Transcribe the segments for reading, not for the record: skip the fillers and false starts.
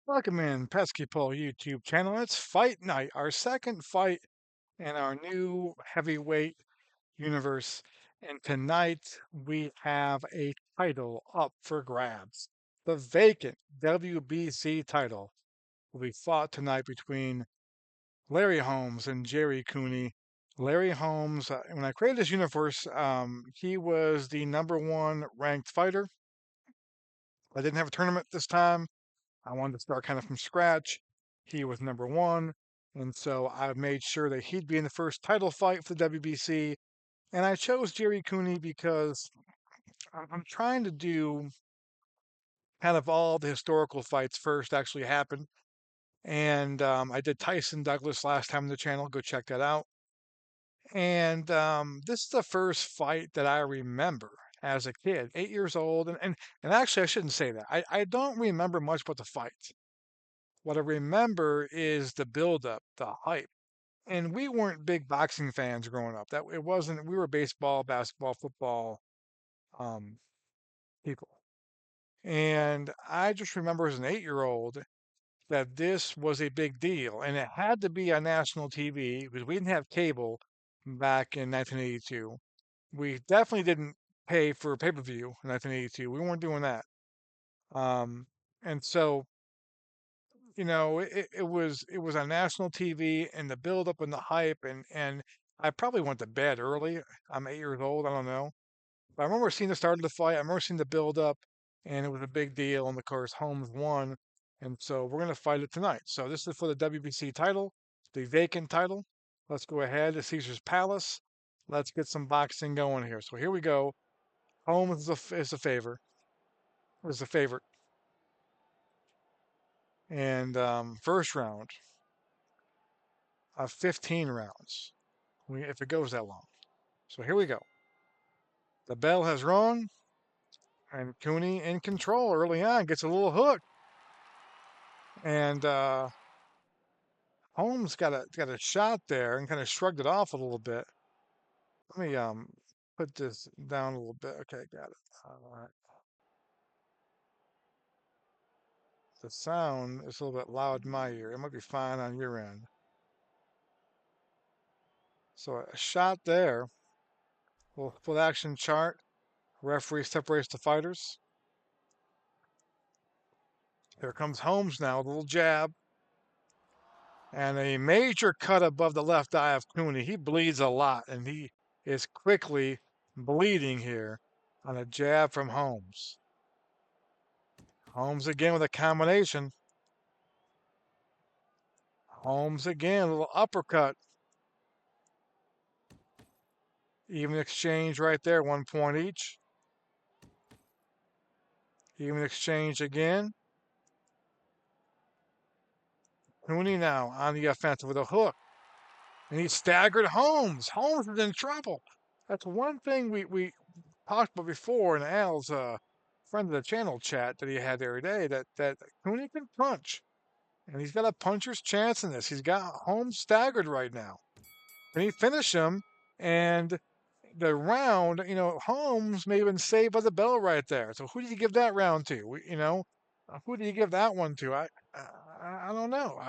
Welcome in Pesky Pole YouTube channel. It's fight night, our second fight in our new heavyweight universe. And tonight we have a title up for grabs. The vacant WBC title will be fought tonight between Larry Holmes and Gerry Cooney. Larry Holmes, when I created this universe, he was the #1 ranked fighter. I didn't have a tournament this time. I wanted to start kind of from scratch. He was #1, and so I made sure that he'd be in the first title fight for the WBC. And I chose Gerry Cooney because I'm trying to do kind of all the historical fights first actually happen. And I did Tyson Douglas last time on the channel. Go check that out. And this is the first fight that I remember as a kid, 8 years old. And actually, I shouldn't say that. I don't remember much about the fight. What I remember is the buildup, the hype. And we weren't big boxing fans growing up. That it wasn't. We were baseball, basketball, football um, people. And I just remember as an 8-year-old that this was a big deal, and it had to be on national TV because we didn't have cable back in 1982. We definitely didn't pay for pay-per-view in 1982. We weren't doing that. Um, and so it was on national TV and the build up and the hype and I probably went to bed early. I'm 8 years old. I don't know, but I remember seeing the start of the fight. I remember seeing the build up, and it was a big deal. And of course, Holmes won, and so we're gonna fight it tonight. So this is for the WBC title, the vacant title. Let's go ahead to Caesar's Palace. Let's get some boxing going here. So here we go. Holmes is a favor. Is a favorite, and first round of 15 rounds. If it goes that long. So here we go. The bell has rung, and Cooney in control early on gets a little hook, and Holmes got a shot there and kind of shrugged it off a little bit. Let me put this down a little bit. Okay, got it. All right. The sound is a little bit loud in my ear. It might be fine on your end. So a shot there. Full action chart. Referee separates the fighters. Here comes Holmes now, a little jab. And a major cut above the left eye of Cooney. He bleeds a lot, and he is quickly bleeding here on a jab from Holmes. Holmes again with a combination. Holmes again, a little uppercut. Even exchange right there, 1 point each. Even exchange again. Cooney now on the offensive with a hook. And he staggered Holmes. Holmes is in trouble. That's one thing we talked about before in Al's friend of the channel chat that he had the other day, that Cooney can punch. And he's got a puncher's chance in this. He's got Holmes staggered right now. Can he finish him? And the round, Holmes may have been saved by the bell right there. So who do you give that round to? Who do you give that one to? I don't know.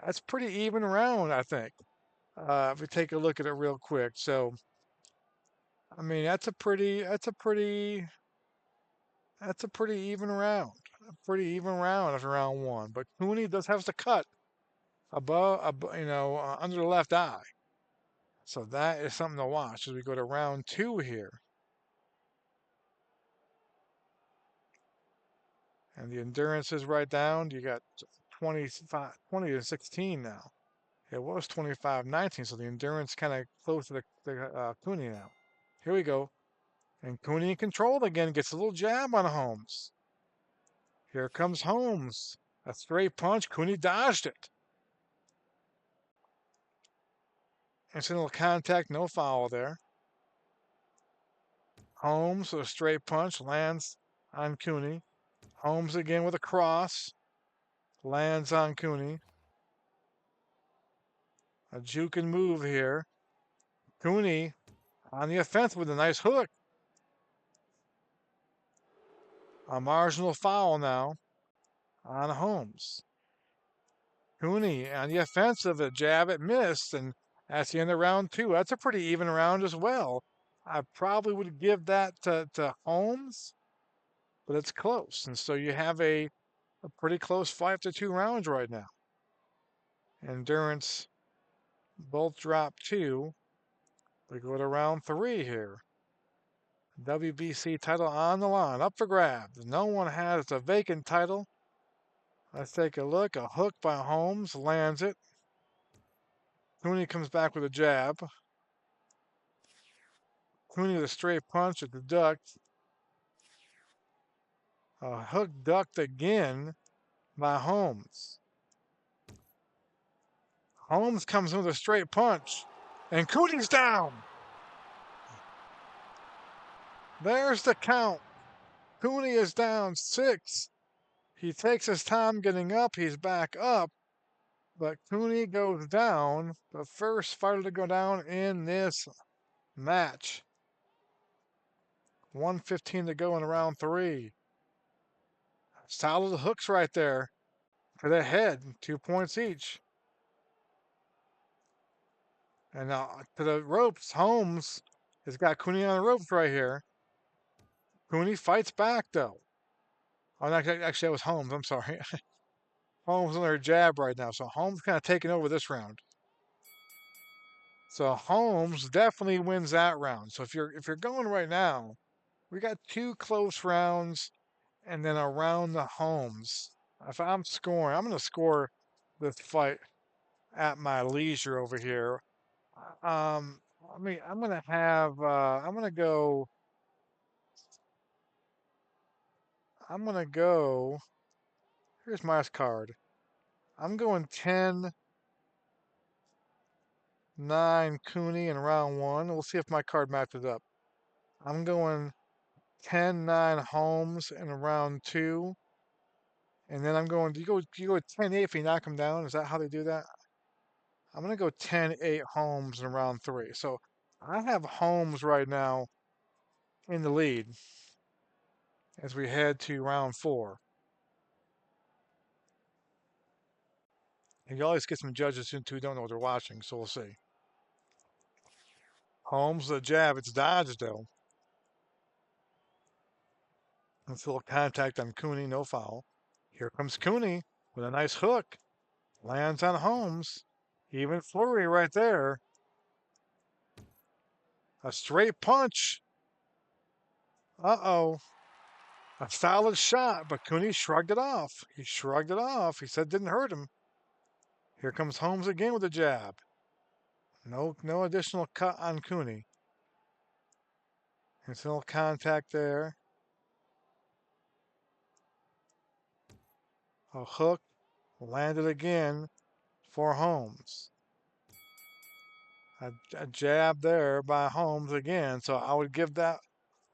That's pretty even round, I think. If we take a look at it real quick. So, I mean, that's a pretty even round. A pretty even round after round one. But Cooney does have the cut under the left eye. So that is something to watch as we go to round two here. And the endurance is right down. You got 25, 20 to 16 now. It was 25-19, so the endurance kind of close to the Cooney now. Here we go. And Cooney in control again, gets a little jab on Holmes. Here comes Holmes. A straight punch. Cooney dodged it. Incidental contact, no foul there. Holmes with a straight punch lands on Cooney. Holmes again with a cross. Lands on Cooney. A juke and move here. Cooney on the offensive with a nice hook. A marginal foul now. on Holmes. Cooney on the offensive, a jab it missed, and that's the end of round two. That's a pretty even round as well. I probably would give that to Holmes, but it's close. And so you have a pretty close 5-2 rounds right now. Endurance both drop two. We go to round three here. WBC title on the line, up for grabs. No one has the vacant title. Let's take a look. A hook by Holmes lands it. Cooney comes back with a jab. Cooney with a straight punch at the duck. A hook ducked again by Holmes. Holmes comes in with a straight punch, and Cooney's down. There's the count. Cooney is down 6. He takes his time getting up. He's back up, but Cooney goes down. The first fighter to go down in this match. 1:15 to go in round three. Solid hooks right there to the head, 2 points each. And now to the ropes, Holmes has got Cooney on the ropes right here. Cooney fights back though. Oh, actually, that was Holmes. I'm sorry. Holmes on their jab right now, so Holmes kind of taking over this round. So Holmes definitely wins that round. So if you're going right now, we got 2 close rounds and then a round to Holmes. If I'm scoring, I'm going to score this fight at my leisure over here. I mean, I'm going to have, I'm going to go, here's my card. I'm going 10-9 Cooney in round one. We'll see if my card matches up. I'm going 10-9 Holmes in round two. And then I'm going, you go 10-8 if you knock him down. Is that how they do that? I'm going to go 10-8 Holmes in round three. So I have Holmes right now in the lead as we head to round four. And you always get some judges who don't know what they're watching, so we'll see. Holmes, the jab, it's dodged though. Let's a little contact on Cooney, no foul. Here comes Cooney with a nice hook. Lands on Holmes. Even flurry right there. A straight punch. Uh-oh. A solid shot, but Cooney shrugged it off. He shrugged it off. He said it didn't hurt him. Here comes Holmes again with a jab. No additional cut on Cooney. There's a little contact there. A hook landed again for Holmes. A jab there by Holmes again. So I would give that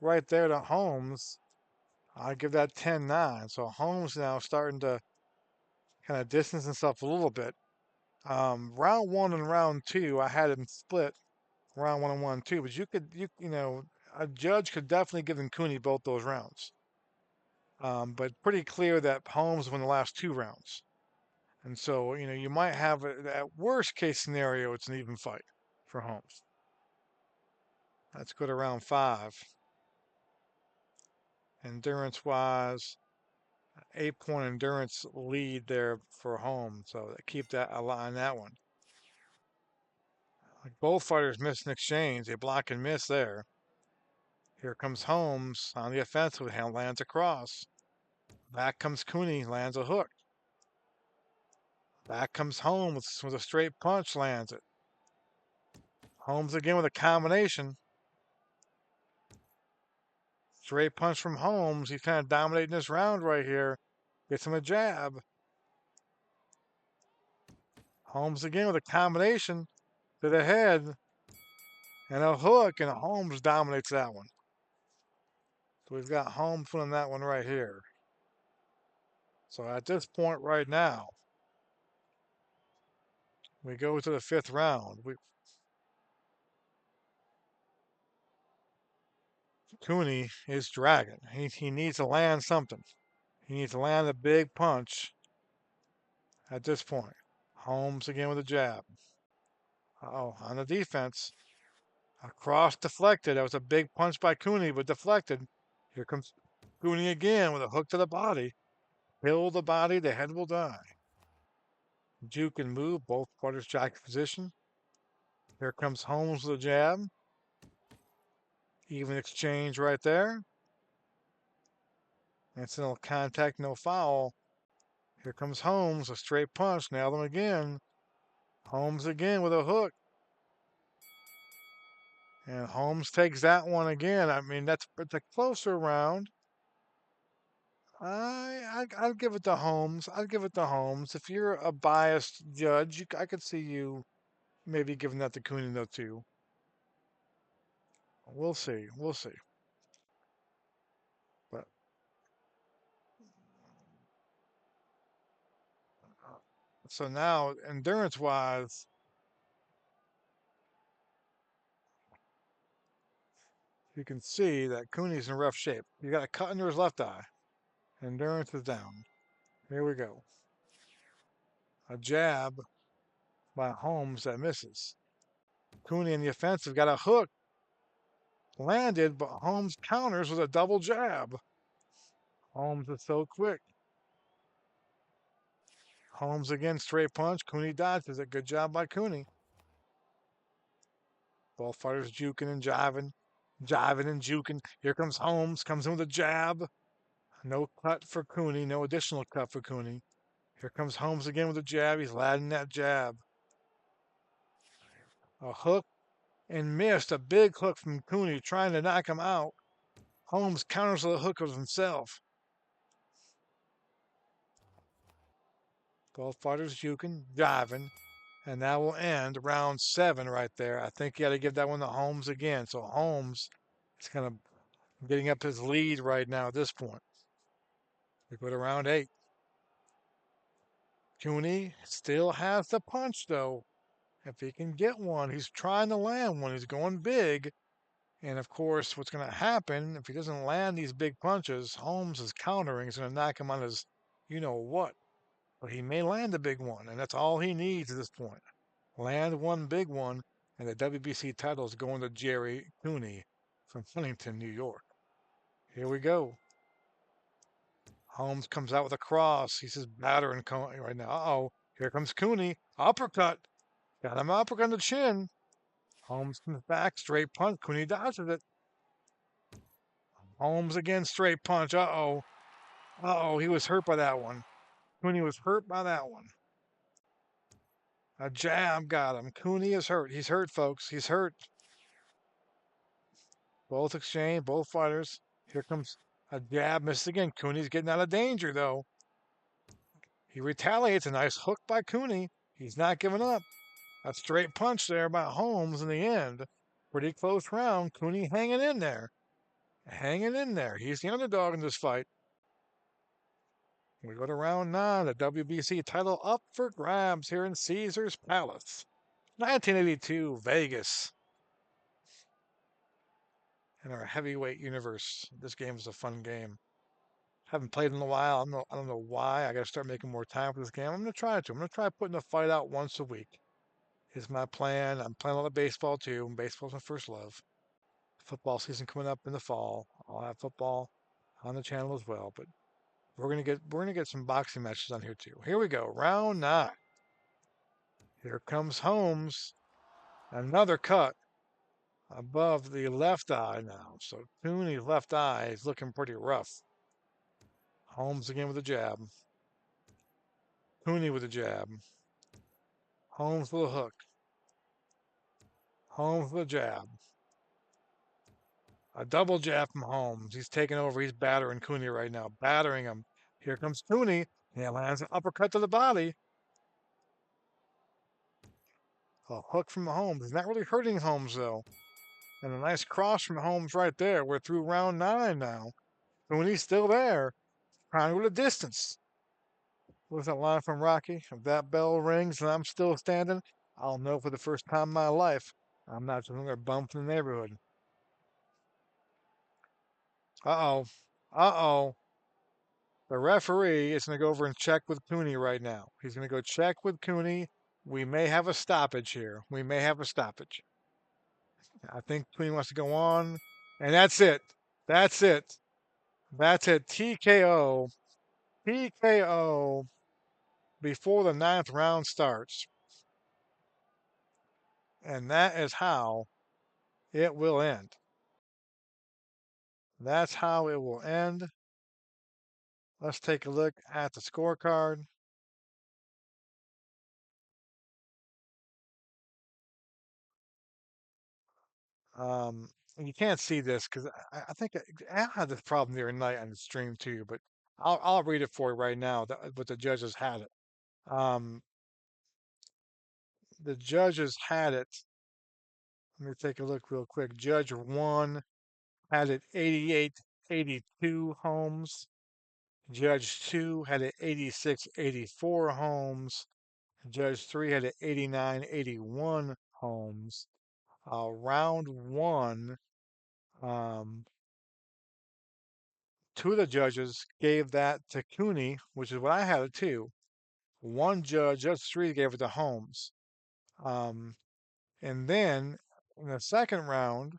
right there to Holmes. I'd give that 10-9. So Holmes now starting to kind of distance himself a little bit. Round one and round two, I had him split round one and one two, but a judge could definitely give him Cooney both those rounds. But pretty clear that Holmes won the last 2 rounds. And so, you might have at worst case scenario, it's an even fight for Holmes. Let's go to round five. Endurance wise, 8-point endurance lead there for Holmes. So keep that a line on that one. Both fighters missed an exchange. They block and miss there. Here comes Holmes on the offensive, lands across. Back comes Cooney, lands a hook. Back comes Holmes with a straight punch, lands it. Holmes again with a combination. Straight punch from Holmes. He's kind of dominating this round right here. Gets him a jab. Holmes again with a combination to the head and a hook, and Holmes dominates that one. So we've got Holmes winning that one right here. So at this point right now, we go to the 5th round. Cooney is dragging. He needs to land something. He needs to land a big punch at this point. Holmes again with a jab. Uh-oh, on the defense. Across deflected. That was a big punch by Cooney, but deflected. Here comes Cooney again with a hook to the body. Kill the body, the head will die. Juke and move, both fighters jack position. Here comes Holmes with a jab. Even exchange right there. Incidental contact, no foul. Here comes Holmes, a straight punch. Nailed him again. Holmes again with a hook. And Holmes takes that one again. I mean, it's a closer round. I'd give it to Holmes. I'd give it to Holmes. If you're a biased judge, I could see you maybe giving that to Cooney though too. We'll see. We'll see. But so now, endurance-wise, you can see that Cooney's in rough shape. You got a cut under his left eye. Endurance is down. Here we go. A jab by Holmes that misses. Cooney in the offensive got a hook landed, but Holmes counters with a double jab. Holmes is so quick. Holmes again, straight punch. Cooney dodges it. Good job by Cooney. Both fighters juking and jiving, jiving and juking. Here comes Holmes, comes in with a jab. No cut for Cooney, no additional cut for Cooney. Here comes Holmes again with a jab. He's landing that jab. A hook and missed. A big hook from Cooney trying to knock him out. Holmes counters with a hook of himself. Both fighters juking, jiving, and that will end round 7 right there. I think you got to give that one to Holmes again. So Holmes is kind of getting up his lead right now at this point. We go to round 8. Cooney still has the punch though. If he can get one, he's trying to land one. He's going big. And of course, what's going to happen if he doesn't land these big punches, Holmes is countering. He's going to knock him on his you know what. But he may land a big one, and that's all he needs at this point. Land one big one, and the WBC title is going to Gerry Cooney from Huntington, New York. Here we go. Holmes comes out with a cross. He's just battering Cooney right now. Uh-oh. Here comes Cooney. Uppercut. Got him uppercut on the chin. Holmes comes back. Straight punch. Cooney dodges it. Holmes again. Straight punch. Uh-oh. Uh-oh. He was hurt by that one. Cooney was hurt by that one. A jab got him. Cooney is hurt. He's hurt, folks. He's hurt. Both exchange. Both fighters. Here comes a jab. Missed again. Cooney's getting out of danger, though. He retaliates. A nice hook by Cooney. He's not giving up. A straight punch there by Holmes in the end. Pretty close round. Cooney hanging in there. Hanging in there. He's the underdog in this fight. We go to round 9. The WBC title up for grabs here in Caesars Palace. 1982, Vegas. In our heavyweight universe. This game is a fun game. Haven't played in a while. I don't know why. I got to start making more time for this game. I'm going to try to. I'm going to try putting a fight out once a week. Is my plan. I'm playing a lot of baseball too. Baseball's my first love. Football season coming up in the fall. I'll have football on the channel as well. But we're gonna get some boxing matches on here too. Here we go. Round 9. Here comes Holmes. Another cut above the left eye now. So Cooney's left eye is looking pretty rough. Holmes again with a jab. Cooney with a jab. Holmes with a hook. Holmes with a jab. A double jab from Holmes. He's taking over. He's battering Cooney right now. Battering him. Here comes Cooney. He lands an uppercut to the body. A hook from Holmes. He's not really hurting Holmes though. And a nice cross from Holmes right there. We're through round 9 now. Cooney's still there. Trying to go the distance. What was that line from Rocky? If that bell rings and I'm still standing, I'll know for the first time in my life I'm not just another bum from the neighborhood. Uh-oh. Uh-oh. The referee is going to go over and check with Cooney right now. He's going to go check with Cooney. We may have a stoppage here. We may have a stoppage. I think Cooney wants to go on. And that's it. That's it. That's it. TKO. TKO before the ninth round starts. And that is how it will end. That's how it will end. Let's take a look at the scorecard. You can't see this because I think I had this problem the other night on the stream too, but I'll read it for you right now. But the judges had it. Um, the judges had it. Let me take a look real quick. Judge one had it 88-82 Holmes. Judge two had it 86-84 Holmes. Judge three had it 89-81 Holmes. Round one, um, two of the judges gave that to Cooney, which is what I had it too. One judge, Judge three, gave it to Holmes. Um, and then in the second round,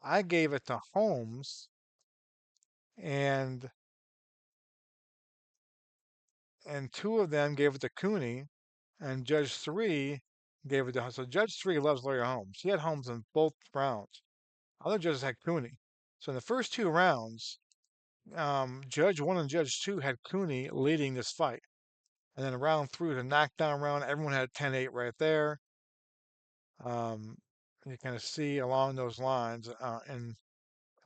I gave it to Holmes, and two of them gave it to Cooney, and Judge three gave it to. So Judge three loves Larry Holmes. He had Holmes in both rounds. Other judges had Cooney. So in the first two rounds, Judge one and Judge two had Cooney leading this fight. And then round three, the knockdown round, everyone had 10-8 right there. Um, you kind of see along those lines, and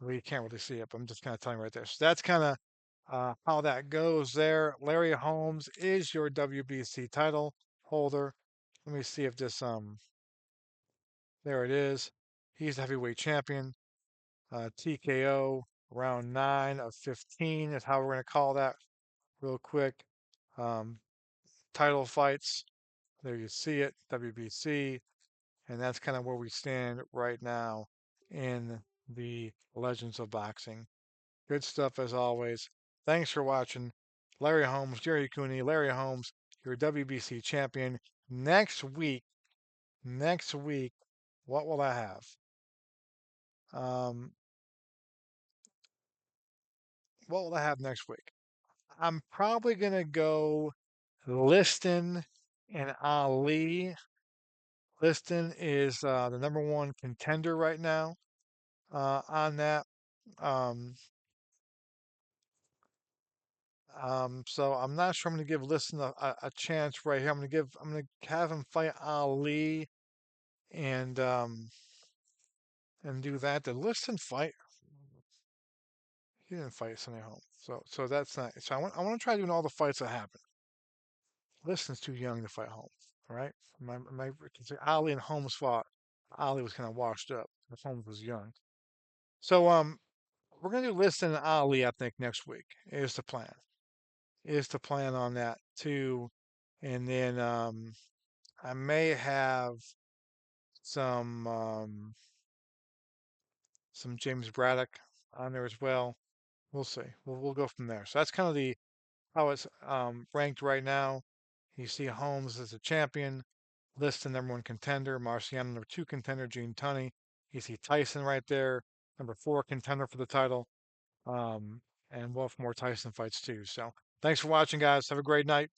we can't really see it, but I'm just kind of telling you right there. So that's kind of how that goes there. Larry Holmes is your WBC title holder. Let me see if this, there it is. He's the heavyweight champion. TKO round 9 of 15 is how we're going to call that real quick. Um, Title fights. There you see it, WBC. And that's kind of where we stand right now in the Legends of Boxing. Good stuff as always. Thanks for watching. Larry Holmes, Gerry Cooney, Larry Holmes, your WBC champion. Next week, what will I have? Um, what will I have next week? I'm probably gonna go Liston and Ali. Liston is the number one contender right now on that. Um, so I'm not sure I'm going to give Liston a chance right here. I'm going to have him fight Ali and do that. Did Liston fight? He didn't fight Sonny Holmes. So that's not. So I want to try doing all the fights that happen. Liston's too young to fight Holmes. All right. Ali and Holmes fought. Ali was kind of washed up. Holmes was young. So we're gonna do Liston and Ali. I think next week is the plan. Is to plan on that too, and then I may have some James Braddock on there as well. We'll see. We'll go from there. So that's kind of the how it's ranked right now. You see Holmes as a champion, Liston number one contender, Marciano number two contender, Gene Tunney. You see Tyson right there, number four contender for the title. Um, and we'll have more Tyson fights too. So thanks for watching, guys. Have a great night.